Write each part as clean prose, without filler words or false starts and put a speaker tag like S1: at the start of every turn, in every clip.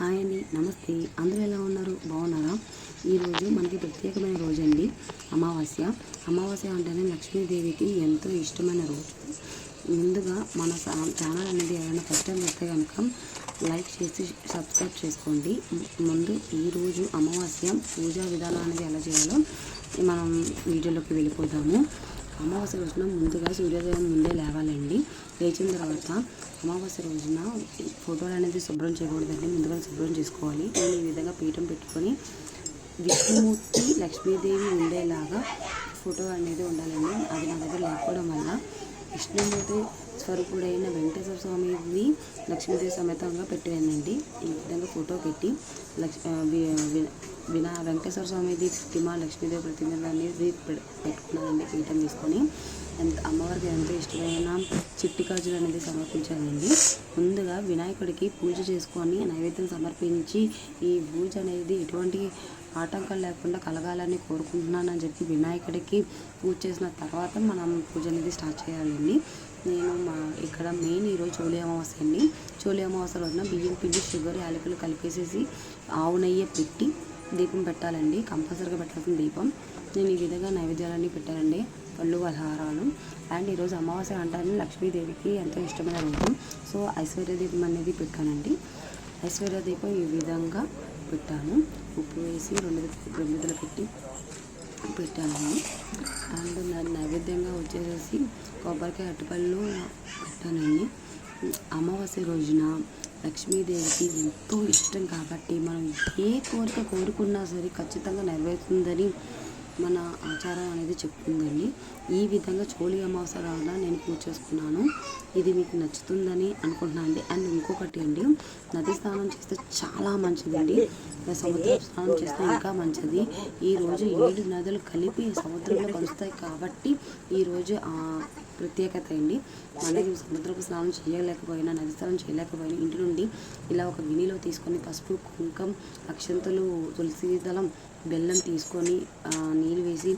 S1: Hi అండి, నమస్తే. అందరూ ఎలా ఉన్నారు? బాగున్నారా? ఈరోజు మనకి ప్రత్యేకమైన రోజు అండి, అమావాస్య. అమావాస్య అంటేనే లక్ష్మీదేవికి ఎంతో ఇష్టమైన రోజు. ముందుగా మన ఛానల్ అనేది ఎవరైనా ఫస్ట్ టైం వస్తే కనుక లైక్ చేసి సబ్స్క్రైబ్ చేసుకోండి. ముందు ఈరోజు అమావాస్య పూజా విధానం అనేది ఎలా చేయాలో మనం వీడియోలోకి వెళ్ళిపోతాము. అమావాస్య రోజున ముందుగా సూర్యోదయం ముందే లేవాలండి. లేచిన తర్వాత అమావాస్య రోజున ఫోటోలు అనేది శుభ్రం చేయకూడదండి, ముందుగా శుభ్రం చేసుకోవాలి. నేను ఈ విధంగా పీఠం పెట్టుకొని విష్ణుమూర్తి లక్ష్మీదేవి ఉండేలాగా ఫోటో అనేది ఉండాలండి. అది నా దగ్గర లేకపోవడం వల్ల విష్ణుమూర్తి స్వరూపుడైన వెంకటేశ్వర స్వామిని లక్ష్మీదేవి సమేతంగా పెట్టానండి. ఈ విధంగా ఫోటో పెట్టి వెంకటేశ్వర స్వామిది ప్రతిమ, లక్ష్మీదేవి ప్రతిమ అనేది పెట్టుకున్నానండి. పీఠం తీసుకొని అమ్మవారికి ఎంతో ఇష్టమైన చిట్టి గాజులు అనేది సమర్పించానండి. ముందుగా వినాయకుడికి పూజ చేసుకొని నైవేద్యం సమర్పించి ఈ పూజ అనేది ఎటువంటి ఆటంకాలు లేకుండా కలగాలని కోరుకుంటున్నానని చెప్పి వినాయకుడికి పూజ చేసిన తర్వాత మనం పూజ అనేది స్టార్ట్ చేయాలండి. నేను ఇక్కడ మెయిన్ ఈరోజు చోళీ అమావాస్య అండి. చోళీ అమావాస్య రోజున బియ్యం పిండి, షుగర్, యాలకులు కలిపేసేసి ఆవు నెయ్యి పెట్టి దీపం పెట్టాలండి. కంపల్సరీగా పెట్టాల్సిన దీపం. నేను ఈ విధంగా నైవేద్యాలన్నీ పెట్టానండి, పళ్ళు పలహారాలు. అండ్ ఈరోజు అమావాస్య అంటారని లక్ష్మీదేవికి ఎంతో ఇష్టమైన రూపం. సో ఐశ్వర్య దీపం అనేది పెట్టానండి. ఐశ్వర్య దీపం ఈ విధంగా పెట్టాను. ఉప్పు వేసి రెండు ప్రమిదలు పెట్టి పెట్టాను. అండ్ నైవేద్యంగా వచ్చేసేసి కొబ్బరికాయ, అరటిపళ్ళు పెట్టానండి. అమావాస్య రోజున లక్ష్మీదేవికి ఎంతో ఇష్టం కాబట్టి మనం ఏ కోరిక కోరుకున్నా సరే ఖచ్చితంగా నెరవేరుతుందని మన ఆచారం అనేది చెప్తుందండి. ఈ విధంగా చోళీ అమావాస్య రోజున నేను పూజ చేసుకున్నాను. ఇది మీకు నచ్చుతుందని అనుకుంటున్నాను అండి. అండ్ ఇంకొకటి అండి, నది స్నానం చేస్తే చాలా మంచిదండి. సముద్ర స్నానం చేస్తే ఇంకా మంచిది. ఈరోజు 7 నదులు కలిపి సముద్రంలో కలుస్తాయి కాబట్టి ఈరోజు ప్రత్యేకత అండి. మనకి సముద్రపు స్నానం చేయలేకపోయినా, నది స్నానం చేయలేకపోయినా ఇంటి నుండి ఇలా ఒక గిన్నెలో తీసుకొని పసుపు, కుంకం, అక్షంతలు, తులసి దళం, బెల్లం తీసుకొని నీళ్ళు వేసి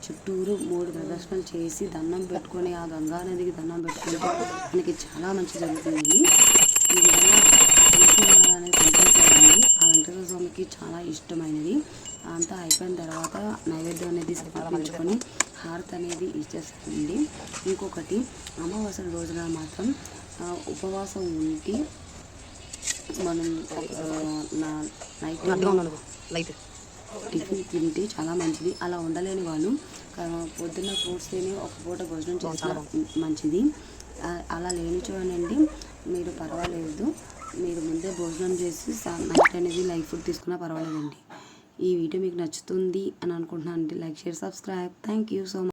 S1: చుట్టూరు 3 ప్రదక్షిణలు చేసి దండం పెట్టుకొని ఆ గంగా నదికి దండం పెట్టుకుంటే మనకి చాలా మంచి జరుగుతుందండి. ఈ విధంగా అనేది కంపల్సరీ. ఆ వెంకటేశ్వర స్వామికి చాలా ఇష్టమైనది. అంతా అయిపోయిన తర్వాత నైవేద్యం అనేది సమర్పించుకొని హారతి అనేది ఇచ్చేస్తుంది. ఇంకొకటి, అమావాస్య రోజున మాత్రం ఉపవాసం ఉండి మనం నైట్ టిఫిన్ తింటే చాలా మంచిది. అలా ఉండలేని వాళ్ళు పొద్దున్న ఫ్రూట్స్ తిని ఒక పూట భోజనం చేసిన మంచిది. అలా లేని చూడండి, మీరు పర్వాలేదు, మీరు ముందే భోజనం చేసి నైట్ అనేది లైట్ ఫుడ్ తీసుకున్నా పర్వాలేదండి. ఈ వీడియో మీకు నచ్చుతుంది అని అనుకుంటున్నాను అండి. Like, share, subscribe. Thank you so much.